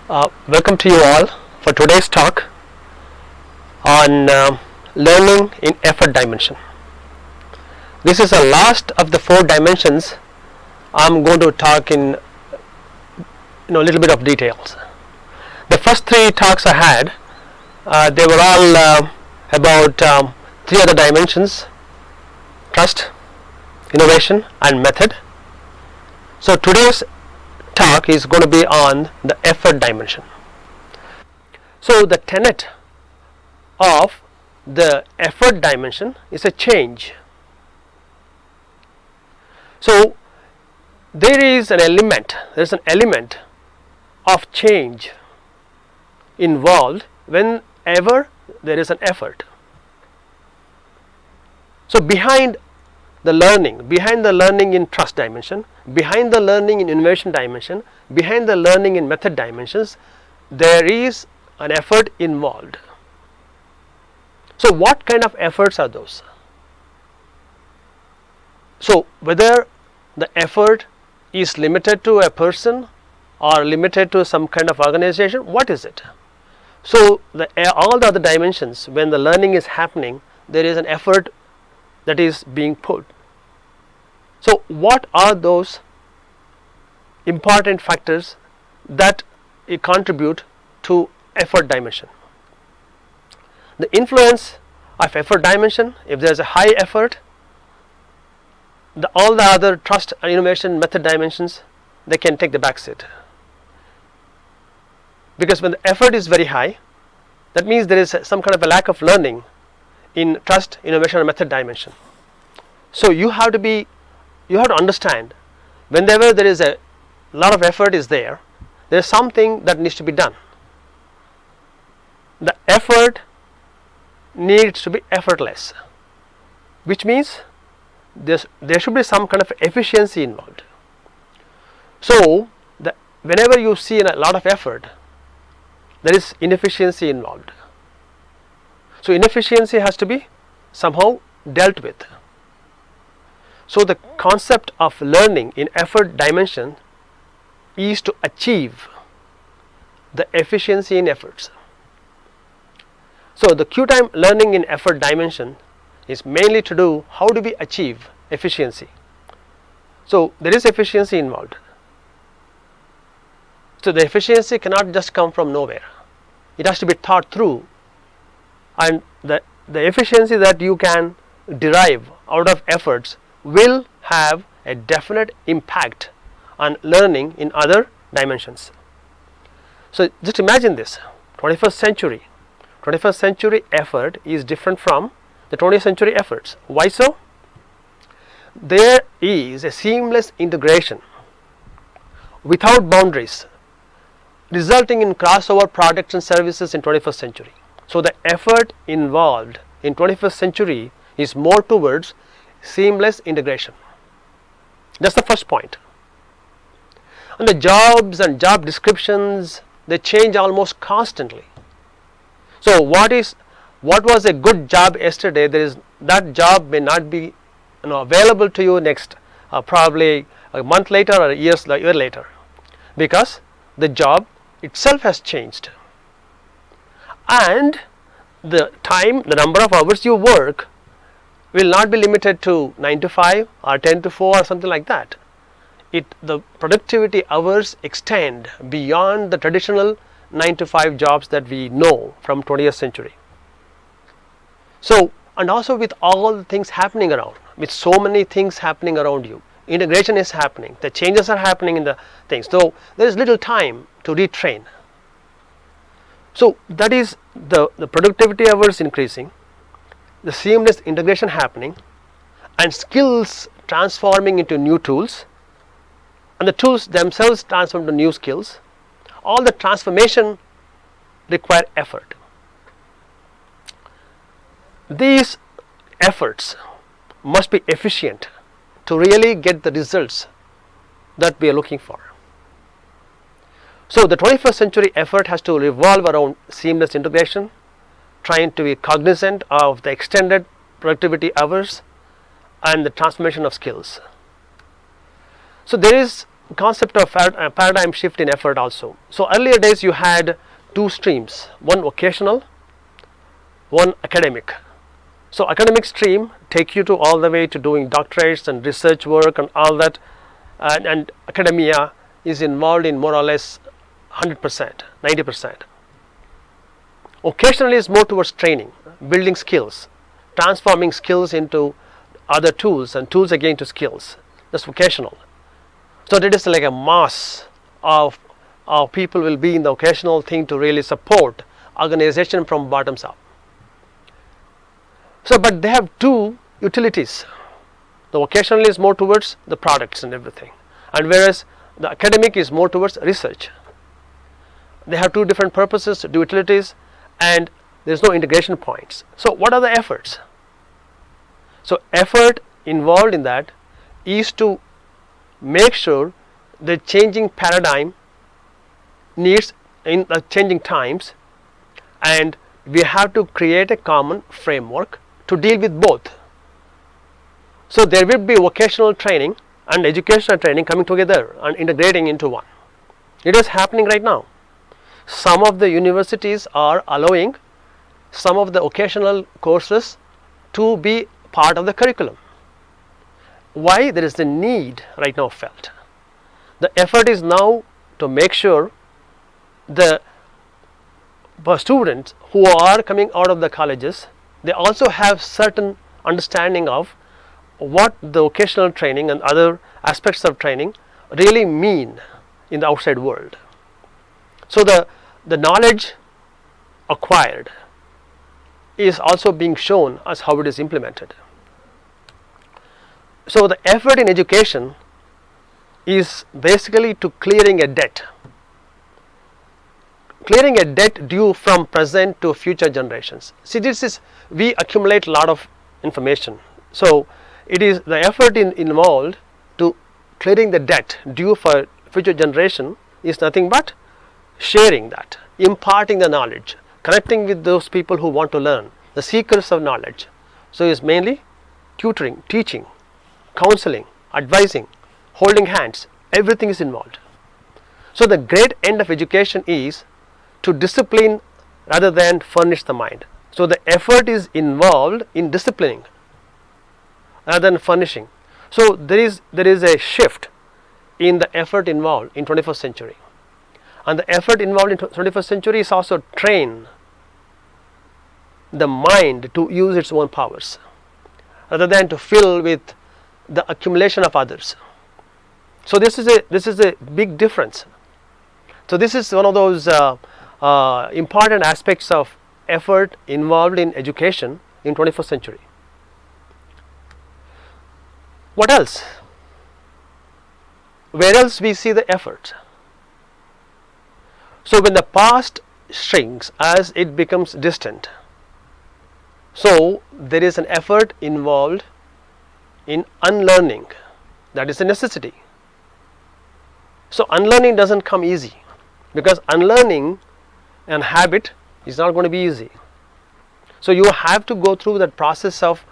Welcome to you all for today's talk on learning in effort dimension. This is the last of the 4 dimensions. I'm going to talk in a little bit of details. The first 3 talks I had, they were all about 3 other dimensions: trust, innovation, and method. So today's talk is going to be on the effort dimension. So the tenet of the effort dimension is a change. So there is an element of change involved whenever there is an effort. So behind the learning in trust dimension, behind the learning in innovation dimension, behind the learning in method dimensions, there is an effort involved. So what kind of efforts are those? So whether the effort is limited to a person or limited to some kind of organization, what is it? So all the other dimensions, when the learning is happening, there is an effort that is being put. So what are those important factors that contribute to effort dimension? The influence of effort dimension: if there is a high effort, all the other trust and innovation method dimensions, they can take the back seat, because when the effort is very high, that means there is some kind of a lack of learning in trust, innovation, and method dimension. So you have to understand, whenever there is a lot of effort is there is something that needs to be done. The effort needs to be effortless, which means there should be some kind of efficiency involved. So whenever you see a lot of effort, there is inefficiency involved. So inefficiency has to be somehow dealt with. So the concept of learning in effort dimension is to achieve the efficiency in efforts. So the qtime learning in effort dimension is mainly to do how do we achieve efficiency. So there is efficiency involved. So the efficiency cannot just come from nowhere. It has to be thought through, and the efficiency that you can derive out of efforts will have a definite impact on learning in other dimensions. So just imagine this: 21st century effort is different from the 20th century efforts. Why so? There is a seamless integration without boundaries, resulting in crossover products and services in 21st century. So the effort involved in 21st century is more towards seamless integration. That's the first point. And the jobs and job descriptions, they change almost constantly. So what was a good job yesterday, that job may not be available to you next probably a month later or a year later, because the job itself has changed, and the number of hours you work will not be limited to 9 to 5 or 10 to 4 or something like that. The productivity hours extend beyond the traditional 9 to 5 jobs that we know from 20th century. So, and also with all the things happening around, with so many things happening around you, integration is happening, the changes are happening in the things, so there is little time to retrain. So that is the productivity hours increasing, the seamless integration happening, and skills transforming into new tools, and the tools themselves transform to new skills. All the transformation require effort. These efforts must be efficient to really get the results that we are looking for. So the 21st century effort has to revolve around seamless integration, trying to be cognizant of the extended productivity hours and the transformation of skills. So there is concept of paradigm shift in effort also. So earlier days you had two streams, one vocational, one academic. So academic stream take you to all the way to doing doctorates and research work and all that, and academia is involved in more or less 100%, 90%. Occasionally is more towards training, building skills, transforming skills into other tools and tools again to skills. That's vocational. So that is like a mass of people will be in the occasional thing to really support organization from bottoms up. So but they have two utilities. The vocational is more towards the products and everything, and whereas the academic is more towards research. They have two different purposes, two utilities, and there is no integration points. So what are the efforts? So effort involved in that is to make sure the changing paradigm needs in the changing times, and we have to create a common framework to deal with both. So there will be vocational training and educational training coming together and integrating into one. It is happening right now. Some of the universities are allowing some of the occasional courses to be part of the curriculum. Why? There is the need right now felt. The effort is now to make sure the students who are coming out of the colleges, they also have certain understanding of what the vocational training and other aspects of training really mean in the outside world. So the knowledge acquired is also being shown as how it is implemented. So the effort in education is basically to clearing a debt. Clearing a debt due from present to future generations. See, this is, we accumulate a lot of information. So it is the effort involved to clearing the debt due for future generation is nothing but sharing that, imparting the knowledge, connecting with those people who want to learn, the seekers of knowledge. So it's mainly tutoring, teaching, counseling, advising, holding hands, everything is involved. So the great end of education is to discipline rather than furnish the mind. So the effort is involved in disciplining rather than furnishing. So there is a shift in the effort involved in 21st century. And the effort involved in 21st century is also train the mind to use its own powers rather than to fill with the accumulation of others. So this is a big difference. So this is one of those important aspects of effort involved in education in 21st century. What else? Where else we see the effort? So when the past shrinks as it becomes distant, so there is an effort involved in unlearning. That is a necessity. So unlearning doesn't come easy, because unlearning an habit is not going to be easy. So you have to go through that process of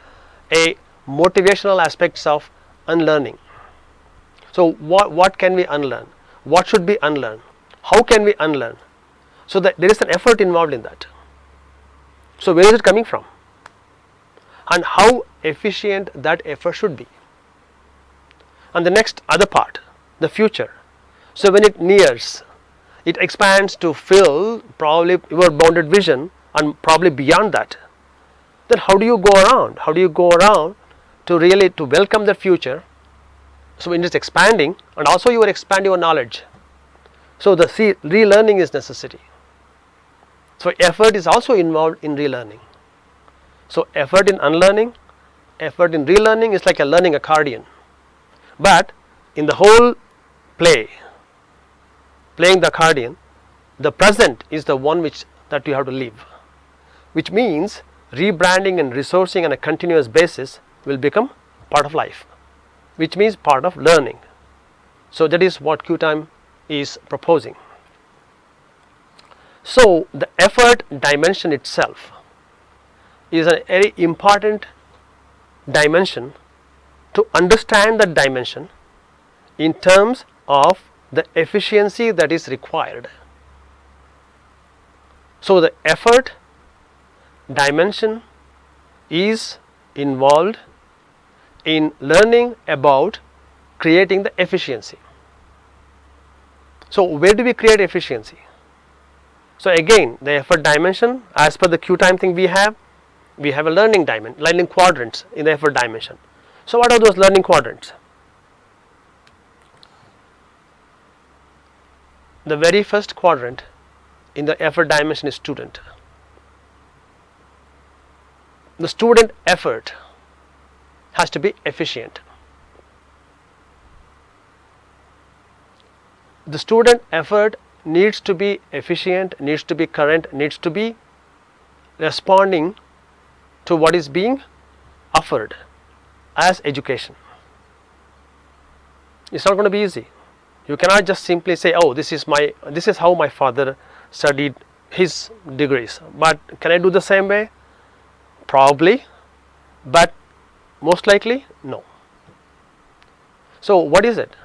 a motivational aspects of unlearning. So what can we unlearn? What should be unlearned? How can we unlearn? So that there is an effort involved in that. So where is it coming from? And how efficient that effort should be. And the next other part, the future. So when it nears, it expands to fill probably your bounded vision and probably beyond that. Then how do you go around? How do you go around to really to welcome the future? So when it's expanding, and also you are expanding your knowledge. So the relearning is necessity. So effort is also involved in relearning. So effort in unlearning, effort in relearning is like a learning accordion. But in the whole playing the accordion, the present is the one that you have to live, which means rebranding and resourcing on a continuous basis will become part of life, which means part of learning. So that is what qtime is proposing. So the effort dimension itself is a very important dimension. To understand that dimension in terms of the efficiency that is required. So the effort dimension is involved in learning about creating the efficiency. So where do we create efficiency? So again, the effort dimension, as per the qtime thing we have a learning dimension, learning quadrants in the effort dimension. So what are those learning quadrants? The very first quadrant in the effort dimension is student. The student effort has to be efficient. The student effort needs to be efficient, needs to be current, needs to be responding to what is being offered as education. It's not going to be easy. You cannot just simply say, oh, this is how my father studied his degrees, but can I do the same way? Probably, but most likely no. So what is it?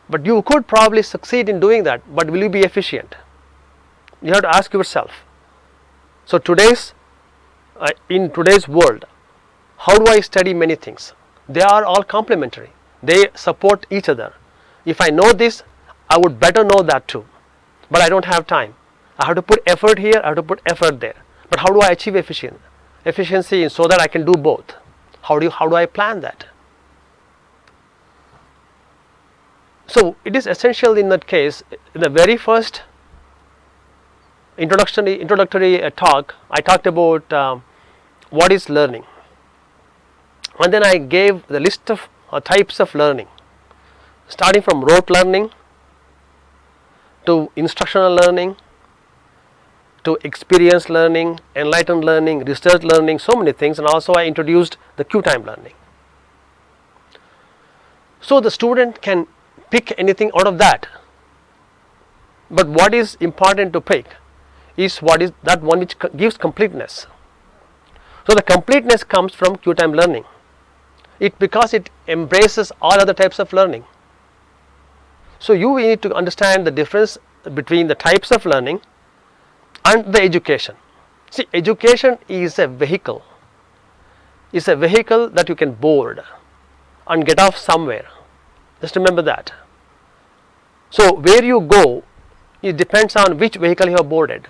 But you could probably succeed in doing that, but will you be efficient? You have to ask yourself. So in today's world, how do I study many things? They are all complementary. They support each other. If I know this, I would better know that too. But I don't have time. I have to put effort here, I have to put effort there. But how do I achieve efficiency so that I can do both? How do I plan that? So it is essential in that case. In the very first introductory talk, I talked about what is learning, and then I gave the list of types of learning, starting from rote learning to instructional learning to experience learning, enlightened learning, research learning, so many things, and also I introduced the qtime learning. So the student can pick anything out of that, but what is important to pick is what is that one which gives completeness. So the completeness comes from qtime learning, because it embraces all other types of learning. So you need to understand the difference between the types of learning and the education. See, education is a vehicle. It's a vehicle that you can board and get off somewhere. Just remember that. So where you go, it depends on which vehicle you have boarded,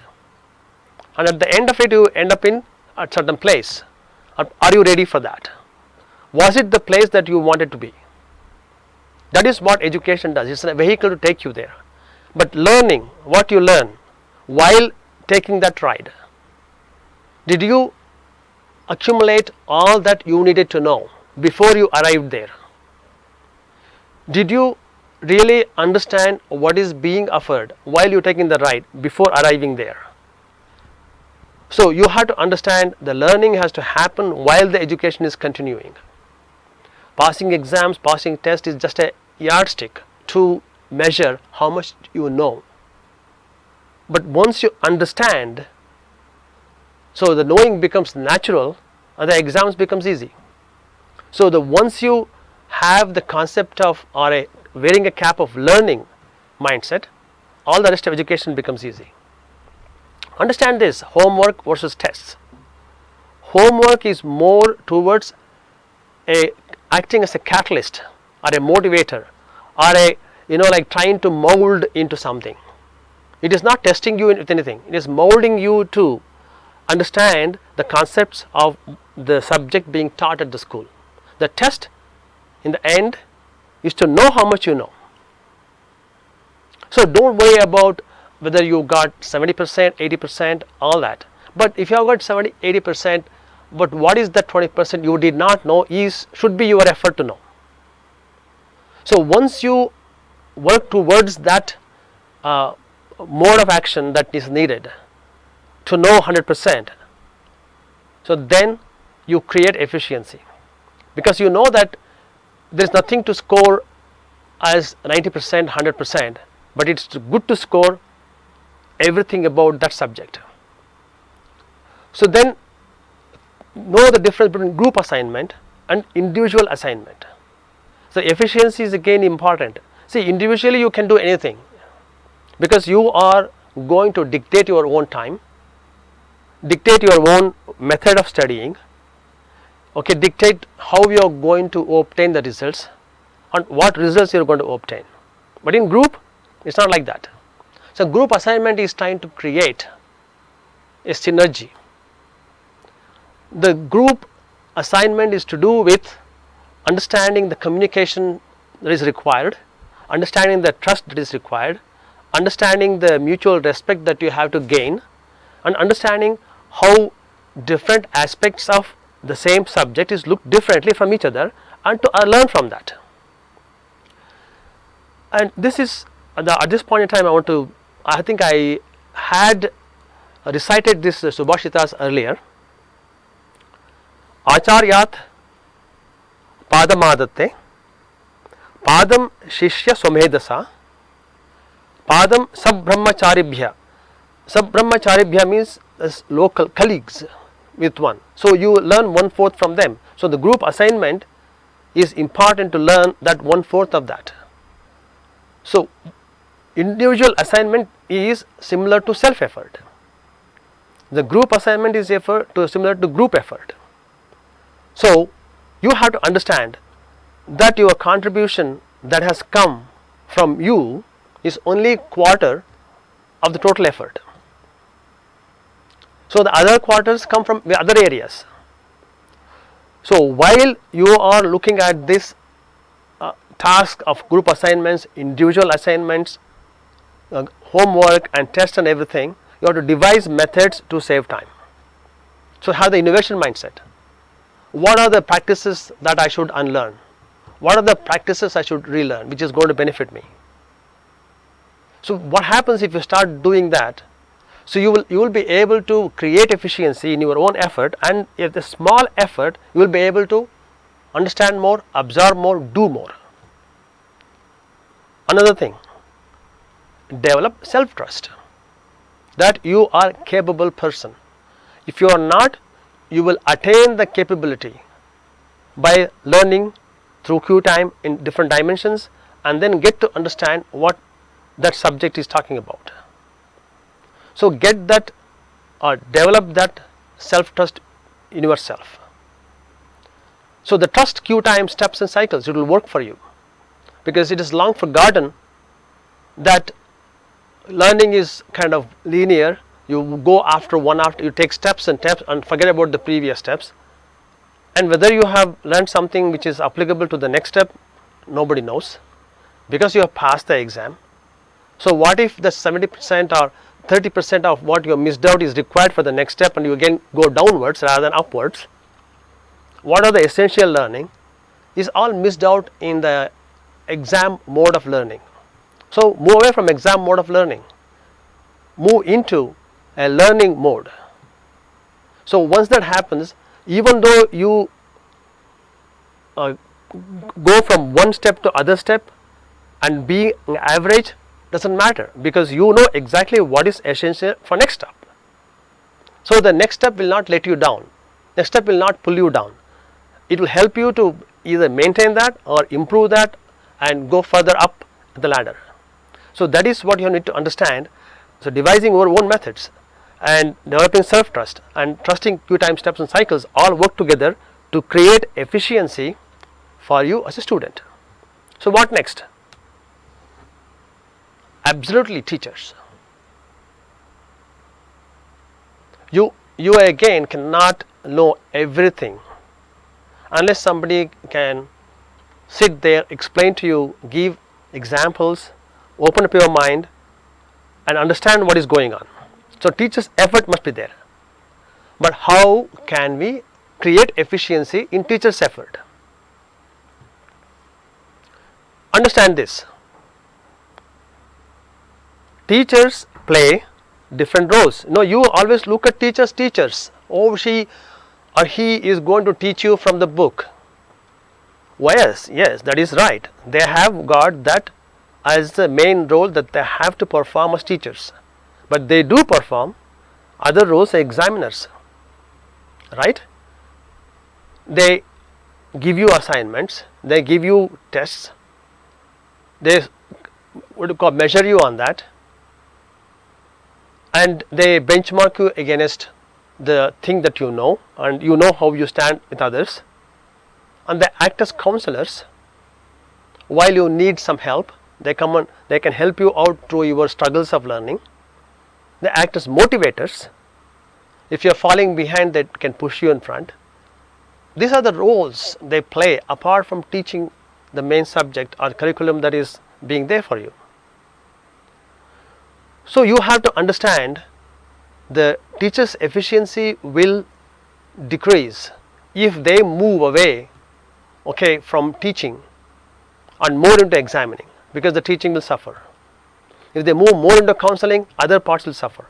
and at the end of it you end up in a certain place. Are you ready for that? Was it the place that you wanted to be? That is what education does. It's a vehicle to take you there. But learning, what you learn while taking that ride, did you accumulate all that you needed to know before you arrived there? Did you really understand what is being offered while you are taking the ride before arriving there? So you have to understand the learning has to happen while the education is continuing. Passing exams, passing tests is just a yardstick to measure how much you know. But once you understand, so the knowing becomes natural and the exams becomes easy. So once you have the concept of wearing a cap of learning mindset, all the rest of education becomes easy. Understand this: homework versus tests. Homework is more towards acting as a catalyst or a motivator, or like trying to mold into something. It is not testing you with anything. It is molding you to understand the concepts of the subject being taught at the school. The test in the end is to know how much you know. So don't worry about whether you got 70%, 80%, all that. But if you have got 70, 80%, but what is that 20% you did not know should be your effort to know. So once you work towards that mode of action that is needed to know 100%, so then you create efficiency, because you know that there is nothing to score as 90%, 100%, but it's good to score everything about that subject. So then know the difference between group assignment and individual assignment. So efficiency is again important. See, individually you can do anything, because you are going to dictate your own time, dictate your own method of studying, okay, dictate how you are going to obtain the results and what results you are going to obtain. But in group, it's not like that. So group assignment is trying to create a synergy. The group assignment is to do with understanding the communication that is required, understanding the trust that is required, understanding the mutual respect that you have to gain, and understanding how different aspects of the same subject is looked differently from each other, and to learn from that. And this is at this point in time I think I had recited this Subhashitas earlier. Acharyat padamadatte padam shishya swamedasa padam sabbrahmacharibhya. Sabbrahmacharibhya means local colleagues with one. So you learn 1/4 from them. So the group assignment is important to learn that 1/4 of that. So individual assignment is similar to self effort. The group assignment is similar to group effort. So you have to understand that your contribution that has come from you is only quarter of the total effort. So the other quarters come from the other areas. So while you are looking at this task of group assignments, individual assignments, homework and test and everything, you have to devise methods to save time. So have the innovation mindset. What are the practices that I should unlearn? What are the practices I should relearn, which is going to benefit me? So what happens if you start doing that? So you will be able to create efficiency in your own effort, and if the small effort you will be able to understand more, absorb more, do more. Another thing, develop self-trust that you are a capable person. If you are not, you will attain the capability by learning through qtime in different dimensions, and then get to understand what that subject is talking about. So get that or develop that self-trust in yourself. So the trust qtime steps and cycles, it will work for you, because it is long forgotten that learning is kind of linear. You go after you take steps and forget about the previous steps, and whether you have learned something which is applicable to the next step, nobody knows, because you have passed the exam. So what if the 70% or 30% of what you have missed out is required for the next step, and you again go downwards rather than upwards? What are the essential learning is all missed out in the exam mode of learning. So move away from exam mode of learning, move into a learning mode. So once that happens, even though you go from one step to other step and being average, doesn't matter, because you know exactly what is essential for next step. So the next step will not let you down, next step will not pull you down. It will help you to either maintain that or improve that and go further up the ladder. So that is what you need to understand. So devising your own methods and developing self-trust and trusting qtime steps and cycles all work together to create efficiency for you as a student. So what next? Absolutely, teachers. You again cannot know everything unless somebody can sit there, explain to you, give examples, open up your mind and understand what is going on. So teachers' effort must be there. But how can we create efficiency in teachers' effort? Understand this. Teachers play different roles. No, you always look at teachers. Oh, she or he is going to teach you from the book. Well, yes, that is right. They have got that as the main role that they have to perform as teachers. But they do perform other roles as examiners, right? They give you assignments, they give you tests, they measure you on that, and they benchmark you against the thing that you know, and you know how you stand with others, and they act as counselors while you need some help. They can help you out through your struggles of learning. They act as motivators. If you are falling behind, they can push you in front. These are the roles they play apart from teaching the main subject or curriculum that is being there for you. So you have to understand the teacher's efficiency will decrease if they move away, okay, from teaching and more into examining, because the teaching will suffer. If they move more into counseling, other parts will suffer.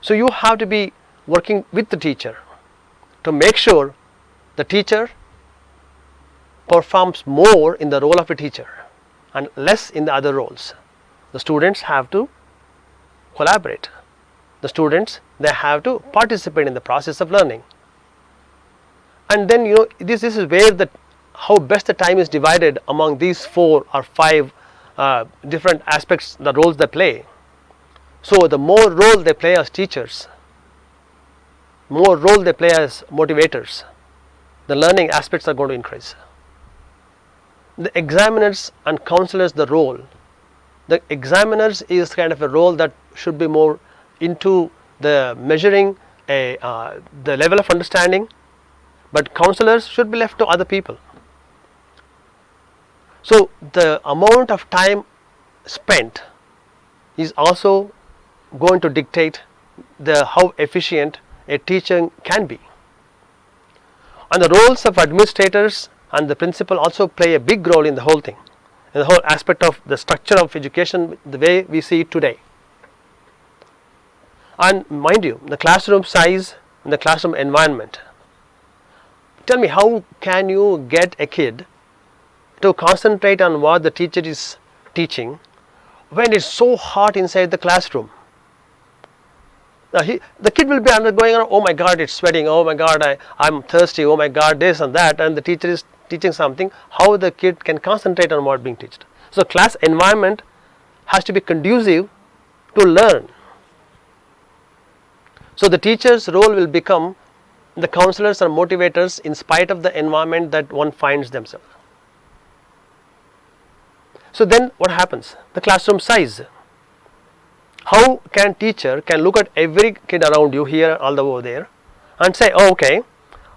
So you have to be working with the teacher to make sure the teacher performs more in the role of a teacher and less in the other roles. The students have to collaborate. The students, they have to participate in the process of learning. And then this is where how best the time is divided among these 4 or 5 different aspects, the roles they play. So the more role they play as teachers, more role they play as motivators, the learning aspects are going to increase. The examiners and counselors, the role. The examiners is kind of a role that should be more into the measuring the level of understanding, but counselors should be left to other people. So the amount of time spent is also going to dictate how efficient a teacher can be. And the roles of administrators and the principal also play a big role in the whole thing, in the whole aspect of the structure of education, the way we see it today. And mind you, the classroom size and the classroom environment. Tell me, how can you get a kid to concentrate on what the teacher is teaching when it's so hot inside the classroom? The kid will be undergoing, oh my God, it's sweating, oh my God, I'm thirsty, oh my God, this and that, and the teacher is teaching something. How the kid can concentrate on what being taught? So class environment has to be conducive to learn. So the teacher's role will become the counselors or motivators in spite of the environment that one finds themselves. So then what happens? The classroom size. How can teacher can look at every kid around you here, all the over there, and say, oh, okay,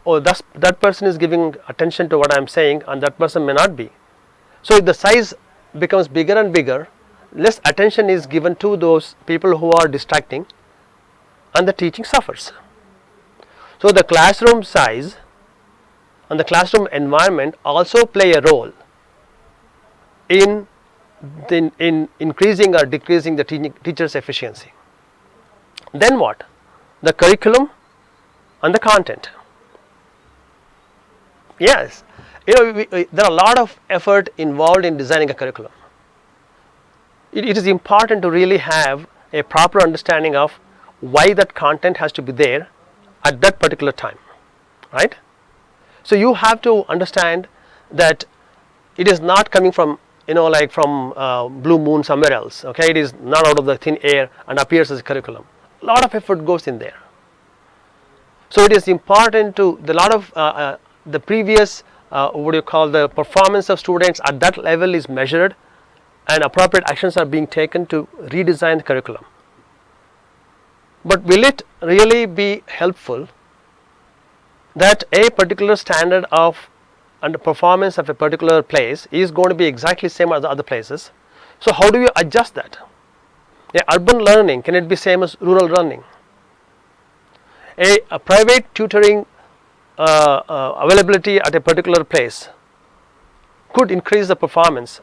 that person is giving attention to what I am saying, and that person may not be. So if the size becomes bigger and bigger, less attention is given to those people who are distracting, and the teaching suffers. So the classroom size and the classroom environment also play a role in increasing or decreasing the teacher's efficiency. Then what? The curriculum and the content. Yes, there are a lot of effort involved in designing a curriculum. It is important to really have a proper understanding of why that content has to be there at that particular time, right? So you have to understand that it is not coming from like from blue moon somewhere else. Okay, it is not out of the thin air and appears as a curriculum. A lot of effort goes in there. So it is important to the previous the performance of students at that level is measured, and appropriate actions are being taken to redesign the curriculum. But will it really be helpful that a particular standard of and the performance of a particular place is going to be exactly same as the other places? So how do you adjust that? Urban learning, can it be same as rural learning? A private tutoring availability at a particular place could increase the performance.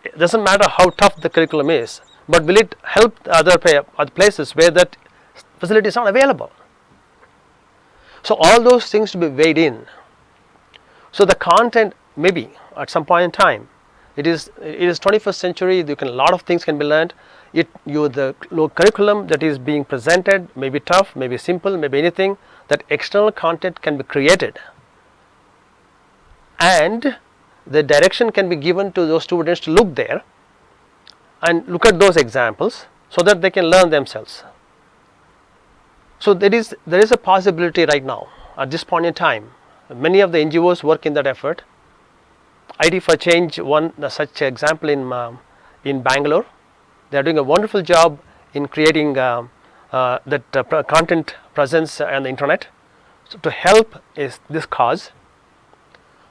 It doesn't matter how tough the curriculum is, but will it help the other places where that facility is not available? So all those things to be weighed in. So the content, maybe at some point in time, it is 21st century. A lot of things can be learned. The curriculum that is being presented may be tough, may be simple, may be anything. That external content can be created, and the direction can be given to those students to look there, and look at those examples so that they can learn themselves. So there is a possibility right now at this point in time. Many of the NGOs work in that effort. IT for Change, one such example in Bangalore. They are doing a wonderful job in creating that content presence on the internet, so to help is this cause.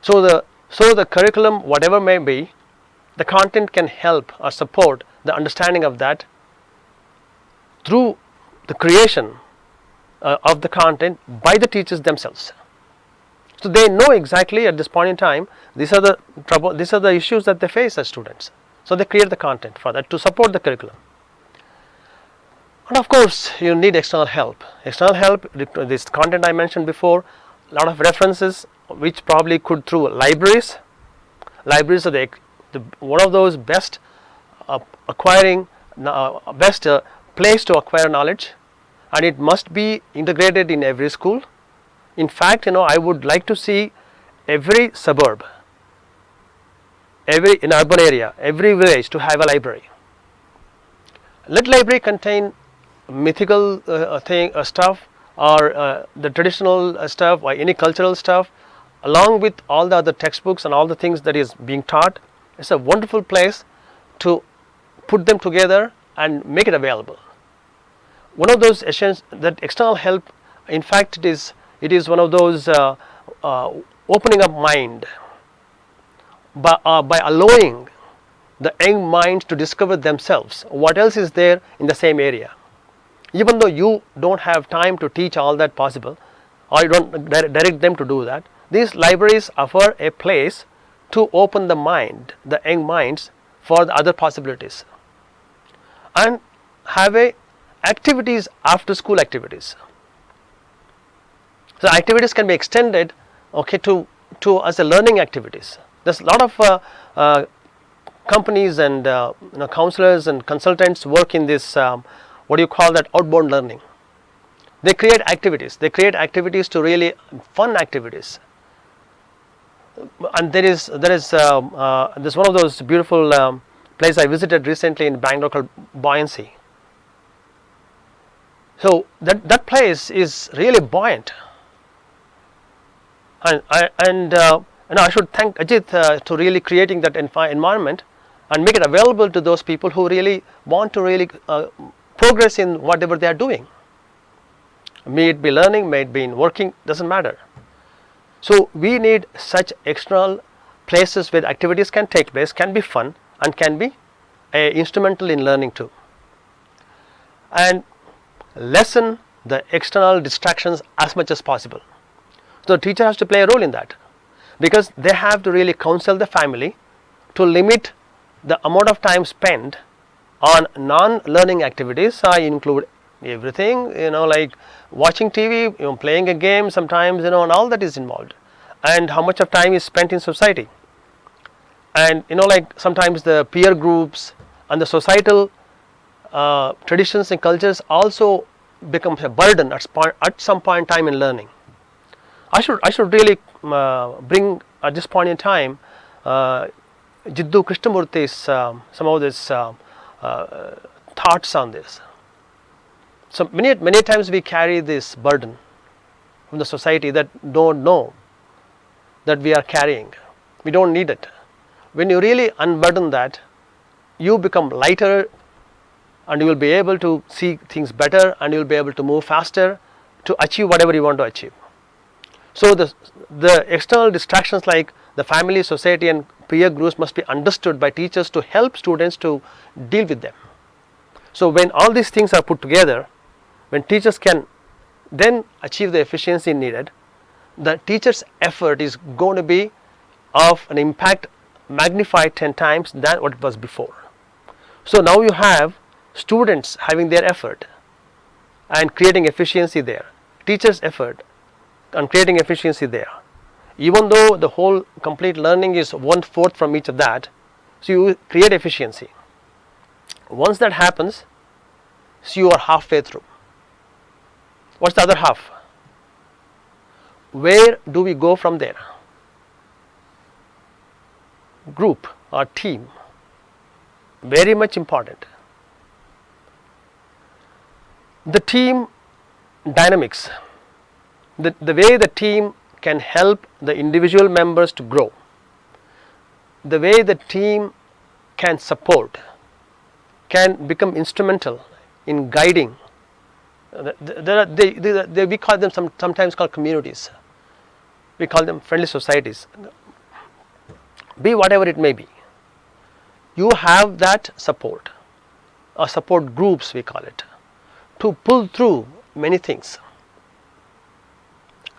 So the curriculum, whatever may be, the content can help or support the understanding of that through the creation of the content by the teachers themselves. So they know exactly at this point in time these are the issues that they face as students. So they create the content for that to support the curriculum. And of course you need external help. External help, this content I mentioned before, a lot of references which probably could through libraries. Libraries are one of those best acquiring best place to acquire knowledge, and it must be integrated in every school. In fact, I would like to see every suburb, in urban area, every village to have a library. Let library contain mythical stuff, or the traditional stuff, or any cultural stuff, along with all the other textbooks and all the things that is being taught. It's a wonderful place to put them together and make it available. One of those that external help, in fact, it is one of those opening up mind by allowing the young minds to discover themselves what else is there in the same area. Even though you don't have time to teach all that possible, or you don't direct them to do that, these libraries offer a place to open the young minds for the other possibilities, and have activities, after school activities. So activities can be extended, to as a learning activities. There's a lot of companies and counselors and consultants work in this what do you call that, outbound learning. They create activities. They create activities to really fun activities. And there is one of those beautiful places I visited recently in Bangalore called Buoyancy. So that place is really buoyant, and I should thank Ajit to really creating that environment and make it available to those people who really want to really progress in whatever they are doing. May it be learning, may it be in working, doesn't matter. So we need such external places where activities can take place, can be fun, and can be instrumental in learning too. And lessen the external distractions as much as possible. So the teacher has to play a role in that, because they have to really counsel the family to limit the amount of time spent on non-learning activities. I include everything, like watching TV, playing a game sometimes, and all that is involved, and how much of time is spent in society. And like sometimes the peer groups and the societal traditions and cultures also becomes a burden at some point in time in learning. I should really bring at this point in time Jiddu Krishnamurthy's some of this thoughts on this. So many times we carry this burden from the society that don't know that we are carrying. We don't need it. When you really unburden that, you become lighter, and you will be able to see things better, and you will be able to move faster to achieve whatever you want to achieve. So the external distractions like the family, society, and peer groups must be understood by teachers to help students to deal with them. So when all these things are put together, when teachers can then achieve the efficiency needed, the teacher's effort is going to be of an impact magnified 10 times than what it was before. So now you have students having their effort and creating efficiency there, teachers' effort and creating efficiency there. Even though the whole complete learning is 1/4 from each of that, so you create efficiency. Once that happens, so you are halfway through. What's the other half? Where do we go from there? Group or team. very much important. The team dynamics, the way the team can help the individual members to grow, the way the team can support, can become instrumental in guiding. We call them sometimes called communities. We call them friendly societies. Be whatever it may be, you have that support, or support groups we call it, to pull through many things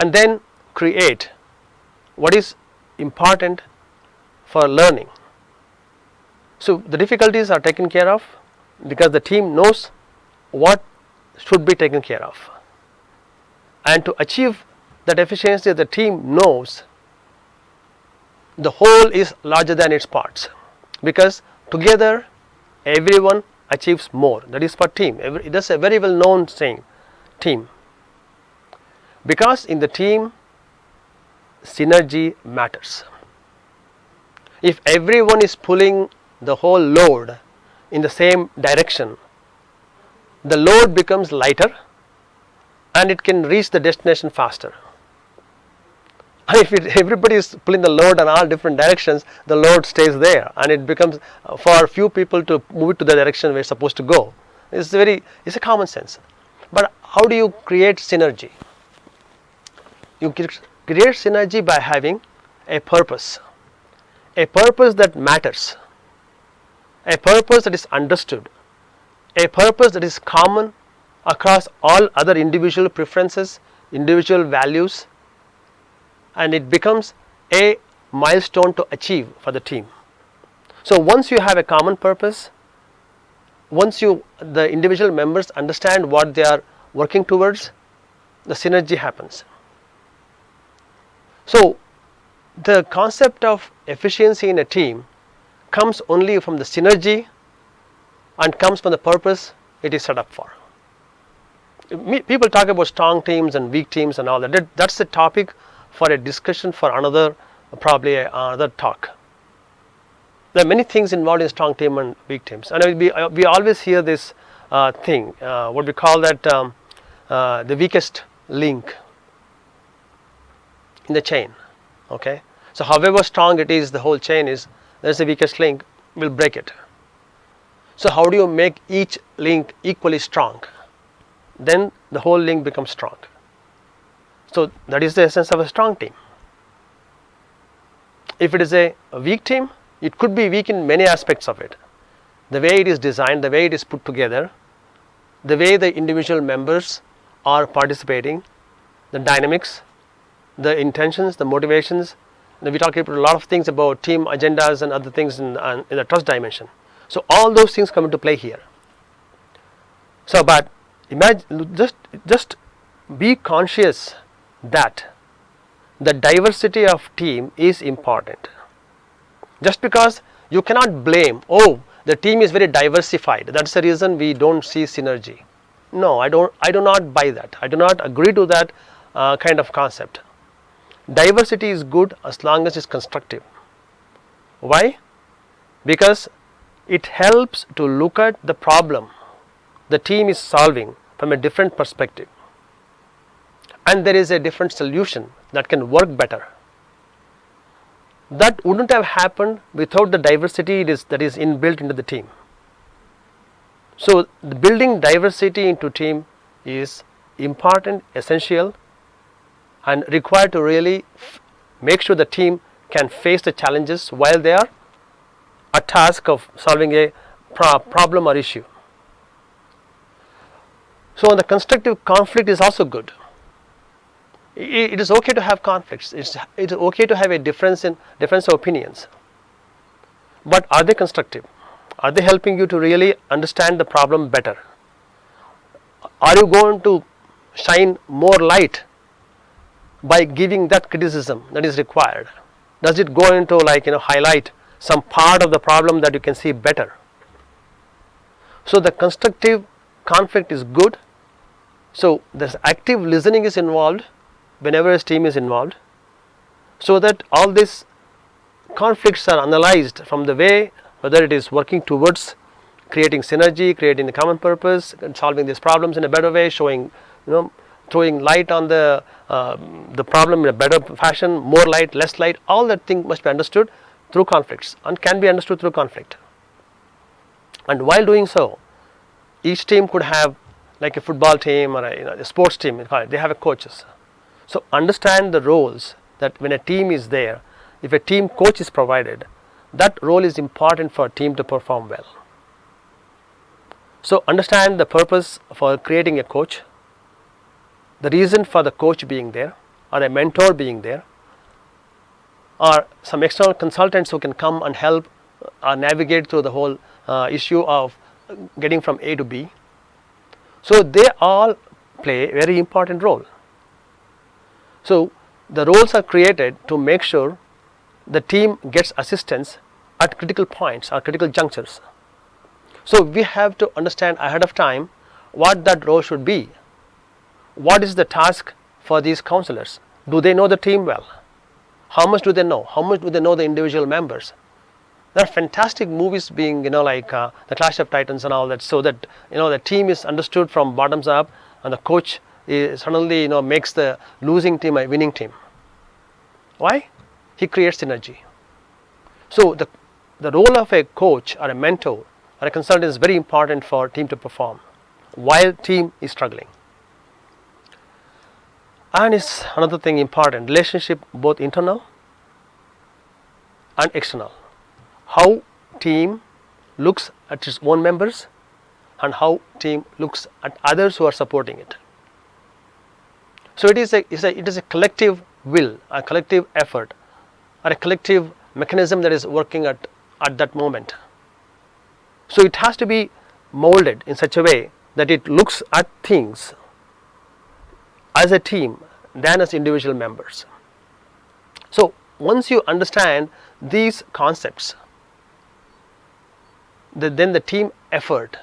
and then create what is important for learning. So the difficulties are taken care of because the team knows what should be taken care of, and to achieve that efficiency, the team knows the whole is larger than its parts, because together everyone achieves more. That is for team. That's a very well known saying, team. Because in the team, synergy matters. If everyone is pulling the whole load in the same direction, the load becomes lighter and it can reach the destination faster. And if everybody is pulling the load in all different directions, the load stays there and it becomes, for few people to move it to the direction where it's supposed to go. It's a common sense. But how do you create synergy? You create synergy by having a purpose that matters, a purpose that is understood, a purpose that is common across all other individual preferences, individual values, and it becomes a milestone to achieve for the team. So once you have a common purpose, once the individual members understand what they are working towards, the synergy happens. So the concept of efficiency in a team comes only from the synergy and comes from the purpose it is set up for. People talk about strong teams and weak teams and all that. That's a topic for a discussion for probably another talk. There are many things involved in strong team and weak teams, and we always hear this thing, what we call that the weakest link in the chain. Okay, so however strong it is, the whole chain is, there's the weakest link, will break it. So how do you make each link equally strong? Then the whole link becomes strong. So that is the essence of a strong team. If it is a weak team, it could be weak in many aspects of it. The way it is designed, the way it is put together, the way the individual members are participating, the dynamics, the intentions, the motivations. We talk about a lot of things about team agendas and other things in the trust dimension. So all those things come into play here. So but imagine, just be conscious that the diversity of team is important. Just because you cannot blame, oh, the team is very diversified, that's the reason we don't see synergy. No, I do not buy that. I do not agree to that kind of concept. Diversity is good as long as it's constructive. Why? Because it helps to look at the problem the team is solving from a different perspective, and there is a different solution that can work better. That wouldn't have happened without the diversity that is inbuilt into the team. So building diversity into team is important, essential, and required to really make sure the team can face the challenges while they are a task of solving a problem or issue. So the constructive conflict is also good. It is okay to have conflicts. It's okay to have a difference of opinions. But are they constructive? Are they helping you to really understand the problem better? Are you going to shine more light by giving that criticism that is required? Does it go into highlight some part of the problem that you can see better? So the constructive conflict is good. So this active listening is involved whenever a team is involved, so that all these conflicts are analyzed from the way whether it is working towards creating synergy, creating the common purpose, and solving these problems in a better way, showing, throwing light on the problem in a better fashion, more light, less light. All that thing must be understood through conflicts and can be understood through conflict. And while doing so, each team could have, like a football team or a sports team, they have a coaches. So understand the roles, that when a team is there, if a team coach is provided, that role is important for a team to perform well. So understand the purpose for creating a coach, the reason for the coach being there, or a mentor being there, or some external consultants who can come and help or navigate through the whole issue of getting from A to B. So they all play a very important role. So the roles are created to make sure the team gets assistance at critical points or critical junctures. So we have to understand ahead of time what that role should be. What is the task for these counselors? Do they know the team well? How much do they know? How much do they know the individual members? There are fantastic movies being, like the Clash of Titans and all that, so that the team is understood from bottoms up, and the coach suddenly makes the losing team a winning team. Why? He creates synergy. So the role of a coach or a mentor or a consultant is very important for a team to perform while team is struggling. And is another thing important, relationship both internal and external. How team looks at its own members and how team looks at others who are supporting it. So it is a collective will, a collective effort, or a collective mechanism that is working at that moment. So it has to be molded in such a way that it looks at things as a team than as individual members. So once you understand these concepts, then the team effort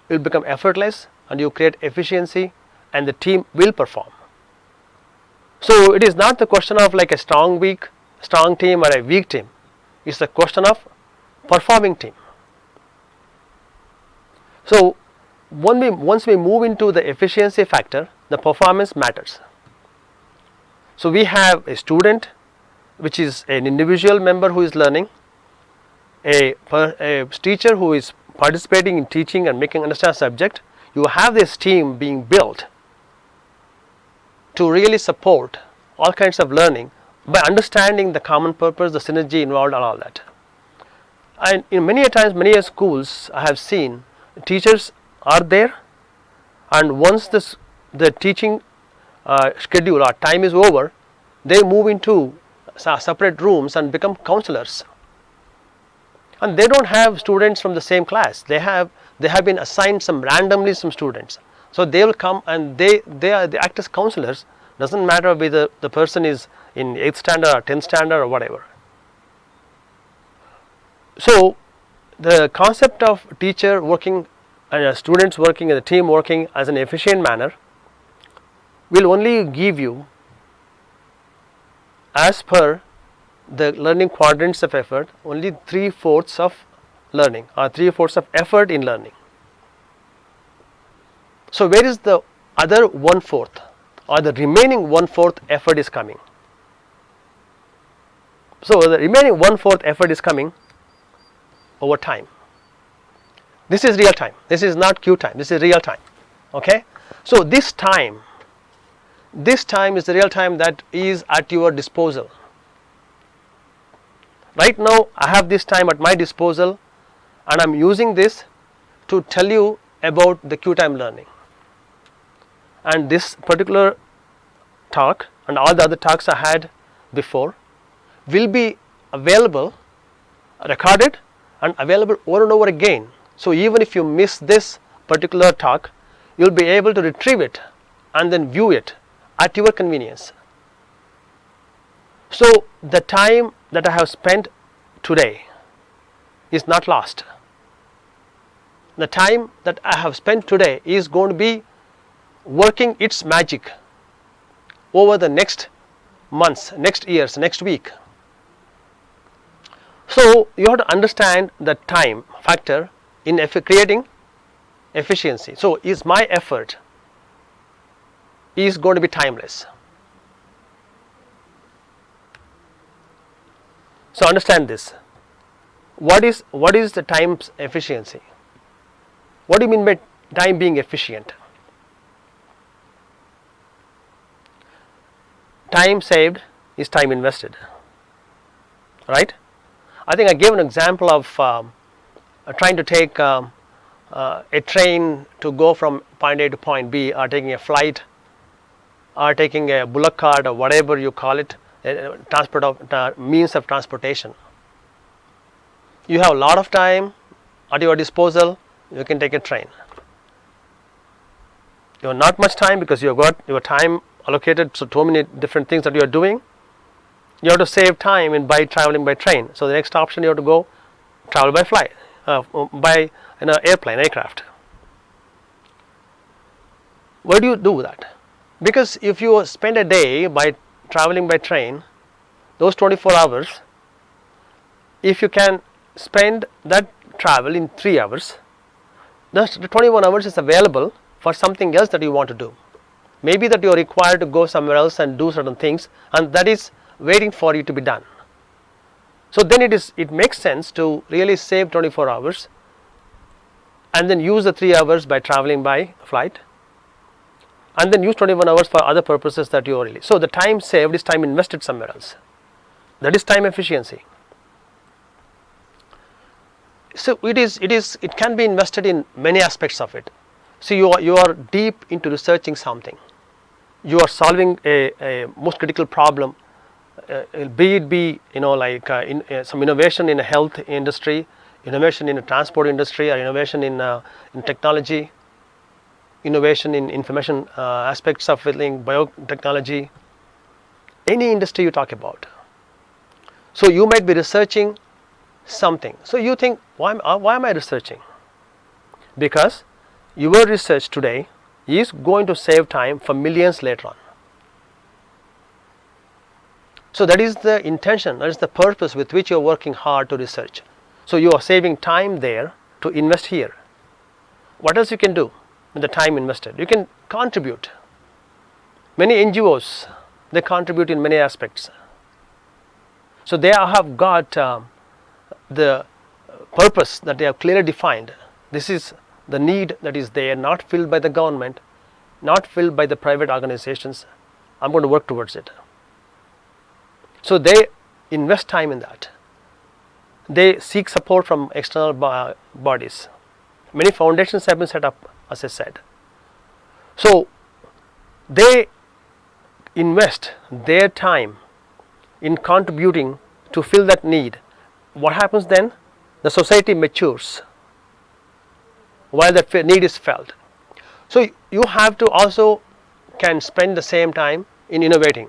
will become effortless and you create efficiency and the team will perform. So it is not the question of like a strong team or a weak team. It's the question of performing team. So once we move into the efficiency factor, the performance matters. So we have a student, which is an individual member who is learning, a teacher who is participating in teaching and making understand subject. You have this team being built to really support all kinds of learning by understanding the common purpose, the synergy involved and all that. And in many a schools I have seen teachers are there, and once the teaching schedule or time is over, they move into separate rooms and become counselors. And they don't have students from the same class. They have been assigned randomly some students. So they will come and they act as counselors. Doesn't matter whether the person is in 8th standard or 10th standard or whatever. So the concept of teacher working and students working and the team working as an efficient manner will only give you, as per the learning quadrants of effort, only 3/4 of learning or 3/4 of effort in learning. So where is the other 1/4 or the remaining 1/4 effort is coming? So the remaining 1/4 effort is coming over time. This is real time. This is not qtime. This is real time. Okay. So this time is the real time that is at your disposal. Right now I have this time at my disposal and I am using this to tell you about the qtime learning. And this particular talk and all the other talks I had before will be available, recorded and available over and over again. So even if you miss this particular talk, you will be able to retrieve it and then view it at your convenience. So the time that I have spent today is not lost. The time that I have spent today is going to be working its magic over the next months, next years, next week. So you have to understand the time factor in creating efficiency. So is my effort is going to be timeless. So understand this. What is the time's efficiency? What do you mean by time being efficient? Time saved is time invested, right? I think I gave an example of trying to take a train to go from point A to point B, or taking a flight, or taking a bullock cart, or whatever you call it, means of transportation. You have a lot of time at your disposal, you can take a train. You have not much time because you have got your time allocated to so many different things that you are doing. You have to save time by traveling by train. So the next option, you have to go travel by flight, by an aircraft. Why do you do that? Because if you spend a day by traveling by train, those 24 hours, if you can spend that travel in 3 hours, the 21 hours is available for something else that you want to do. Maybe that you are required to go somewhere else and do certain things, and that is waiting for you to be done. So then it makes sense to really save 24 hours and then use the 3 hours by traveling by flight, and then use 21 hours for other purposes that you really. So the time saved is time invested somewhere else. That is time efficiency. So it can be invested in many aspects of it. So you are deep into researching something. You are solving a most critical problem, be it some innovation in a health industry, innovation in a transport industry, or innovation in technology, innovation in information aspects of biotechnology, any industry you talk about. So you might be researching something. So you think, why am I researching? Because your research today is going to save time for millions later on. So that is the intention, that is the purpose with which you are working hard to research. So you are saving time there to invest here. What else you can do with the time invested? You can contribute. Many NGOs, they contribute in many aspects. So they have got the purpose that they have clearly defined. This is the need that is there, not filled by the government, not filled by the private organizations. I'm going to work towards it. So they invest time in that. They seek support from external bodies. Many foundations have been set up, as I said. So they invest their time in contributing to fill that need. What happens then? The society matures while that need is felt. So you have to also can spend the same time in innovating,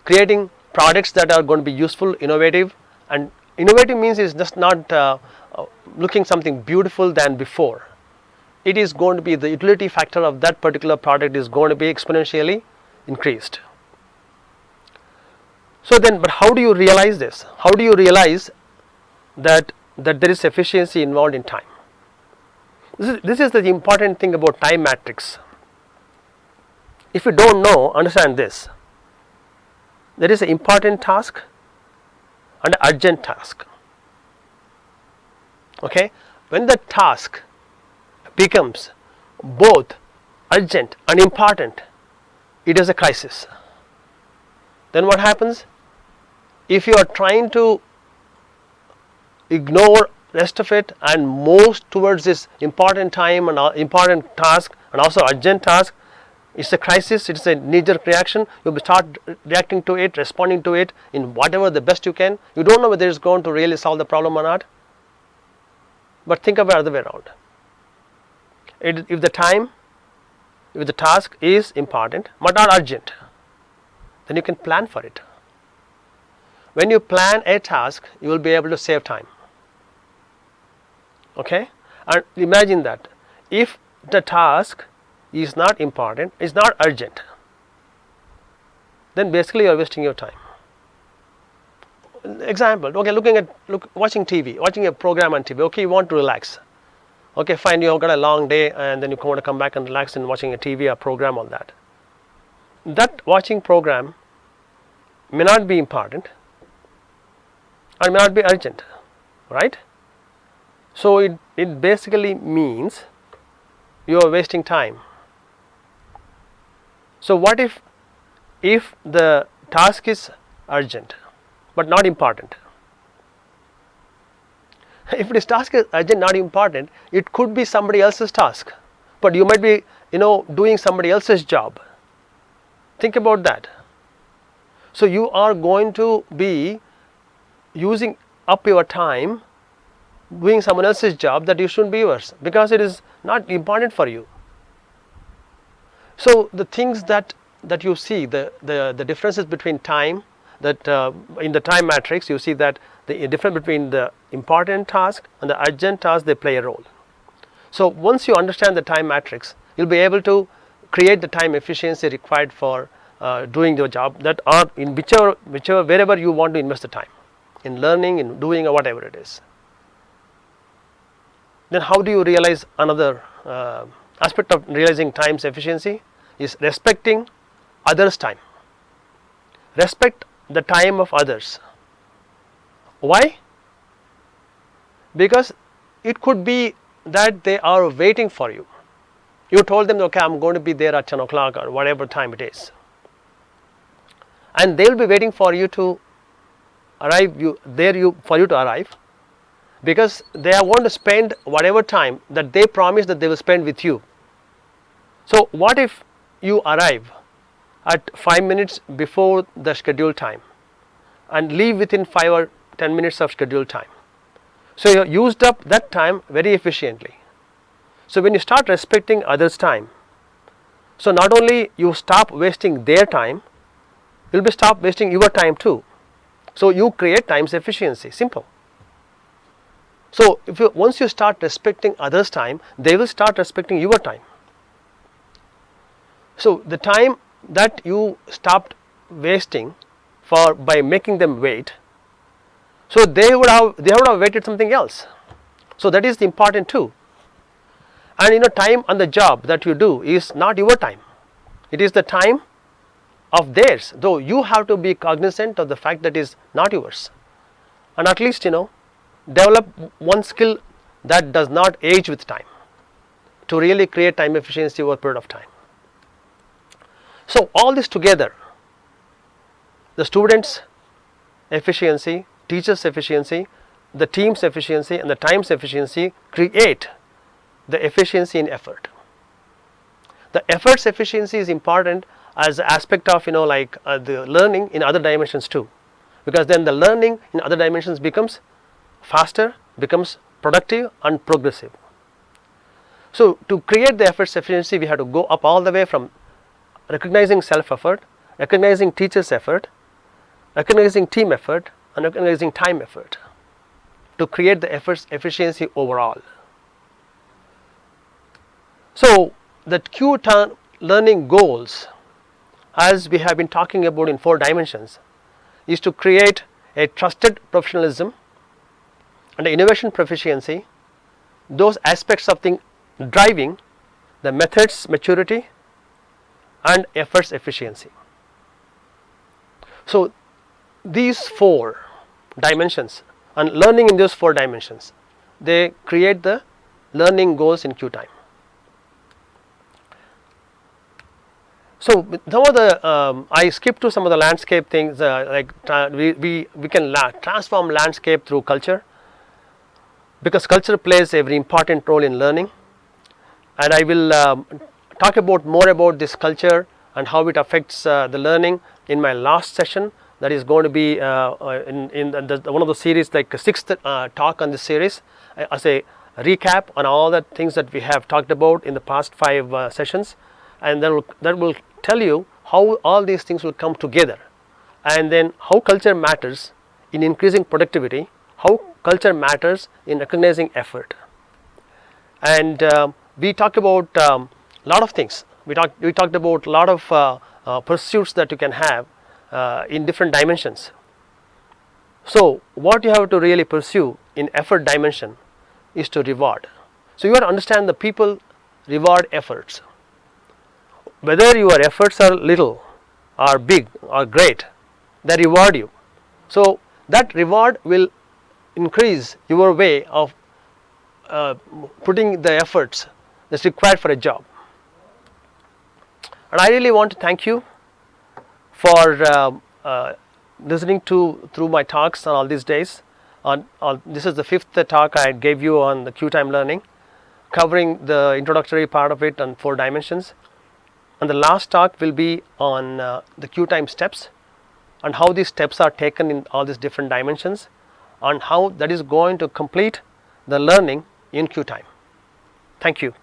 creating products that are going to be useful, innovative. And innovative means is just not looking something beautiful than before. It is going to be the utility factor of that particular product is going to be exponentially increased. So then, but how do you realize this? How do you realize that there is efficiency involved in time? This is the important thing about time matrix. If you don't know, understand this. There is an important task and an urgent task. Okay? When the task becomes both urgent and important, it is a crisis. Then what happens? If you are trying to ignore rest of it and move towards this important time and important task and also urgent task, it's a crisis, it's a knee-jerk reaction. You will start reacting to it, responding to it in whatever the best you can. You don't know whether it's going to really solve the problem or not. But think of it the other way around. If the task is important but not urgent, then you can plan for it. When you plan a task, you will be able to save time. Okay? And imagine that if the task is not important, is not urgent, then basically you are wasting your time. Example, okay, watching TV, watching a program on TV, okay, you want to relax. Okay, fine, you have got a long day and then you want to come back and relax and watching a TV or program on that. That watching program may not be important and may not be urgent, right? So it basically means you are wasting time. So what if the task is urgent but not important? If this task is urgent, not important, it could be somebody else's task, but you might be doing somebody else's job. Think about that. So you are going to be using up your time doing someone else's job that you shouldn't be yours, because it is not important for you. So the things that you see, the differences between time, that in the time matrix you see that the difference between the important task and the urgent task, they play a role. So once you understand the time matrix, you'll be able to create the time efficiency required for doing your job, that are in whichever wherever you want to invest the time, in learning, in doing, or whatever it is. Then how do you realize another aspect of realizing time's efficiency is respecting others' time. Respect the time of others. Why? Because it could be that they are waiting for you. You told them, okay, I'm going to be there at 10 o'clock or whatever time it is, and they will be waiting for you to arrive, for you to arrive, because they are going to spend whatever time that they promise that they will spend with you. So what if you arrive at 5 minutes before the scheduled time and leave within 5 or 10 minutes of scheduled time? So you used up that time very efficiently. So when you start respecting others' time, so not only you stop wasting their time, you'll be stop wasting your time too. So you create time's efficiency. Simple. So once you start respecting others' time, they will start respecting your time. So the time that you stopped wasting by making them wait, so they would have waited something else. So that is important too. And time on the job that you do is not your time. It is the time of theirs, though you have to be cognizant of the fact that it is not yours. And at least develop one skill that does not age with time, to really create time efficiency over a period of time. So all this together, the students' efficiency, teachers' efficiency, the team's efficiency, and the time's efficiency create the efficiency in effort. The effort's efficiency is important as an aspect of the learning in other dimensions too, because then the learning in other dimensions becomes faster, becomes productive and progressive. So to create the effort's efficiency, we have to go up all the way from recognizing self-effort, recognizing teacher's effort, recognizing team effort, and recognizing time effort, to create the effort's efficiency overall. So the qtime learning goals, as we have been talking about in 4 dimensions, is to create a trusted professionalism and innovation proficiency, those aspects of driving the methods maturity and efforts efficiency. So these 4 dimensions and learning in those 4 dimensions, they create the learning goals in qtime. So some of the I skipped to some of the landscape things, we can transform landscape through culture, because culture plays a very important role in learning, and I will talk about more about this culture and how it affects the learning in my last session, that is going to be in one of the series, like 6th talk on this series, as a recap on all the things that we have talked about in the past 5 sessions, and that will tell you how all these things will come together, and then how culture matters in increasing productivity, how culture matters in recognizing effort. And we talked about a lot of things. We talked about a lot of pursuits that you can have in different dimensions. So what you have to really pursue in effort dimension is to reward. So you have to understand the people reward efforts. Whether your efforts are little or big or great, they reward you. So that reward will increase your way of putting the efforts that's required for a job. And I really want to thank you for listening through my talks on all these days. This is the 5th talk I gave you on the qtime learning, covering the introductory part of it on 4 dimensions. And the last talk will be on the qtime steps and how these steps are taken in all these different dimensions and how that is going to complete the learning in qtime. Thank you.